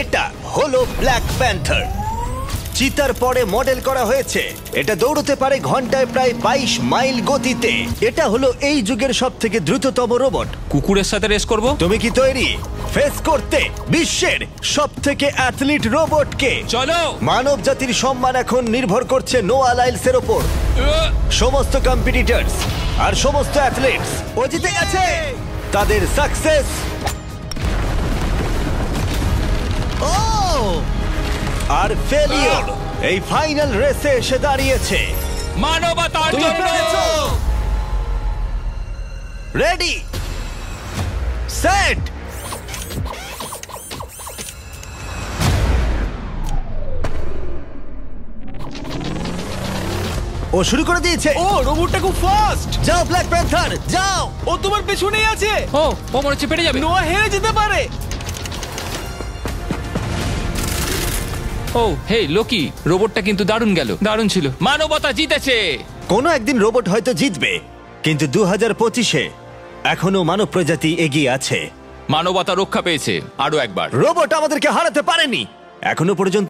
এটা হলো black panther. চিতার পরে মডেল করা হয়েছে। এটা দৌড়তে পারে ঘন্টায় প্রায় 22 মাইল গতিতে। এটা হলো এই যুগের সবথেকে দ্রুততম রোবট। কুকুরের সাথে রেস করব। তুমি কি তৈরি ফেস করতে বিশ্বের সবথেকে অ্যাথলিট রোবটকে? চলো। মানব জাতির সম্মান এখন নির্ভর করছে নোয়া লাইলসের ওপর। সমস্ত কম্পিটিটরস আর সমস্ত অ্যাথলিটস ও জিতে গেছে। তাদের সাকসেস আর ফেলিওর এই ফাইনাল রেসে এসে দাঁড়িয়েছে। মানবতার জন্য। রেডি সেট ও শুরু করে দিয়েছে। ও রোবটটা খুব ফাস্ট। যাও ব্ল্যাক প্যান্থার যাও। ও তোমার পেছনেই আছে। ও মনে হচ্ছে পেরে যাবে। নোয়া হেরে যেতে পারে। ও হে লোকি, রোবটটা কিন্তু দারুণ গেল, দারুণ ছিল। মানবতা জিতেছে। কোনো একদিন রোবট হয়তো জিতবে, কিন্তু 2025-এ এখনো মানব প্রজাতি এগিয়ে আছে। মানবতা রক্ষা পেয়েছে আরো একবার। রোবট আমাদেরকে হারাতে পারেনি এখনো পর্যন্ত।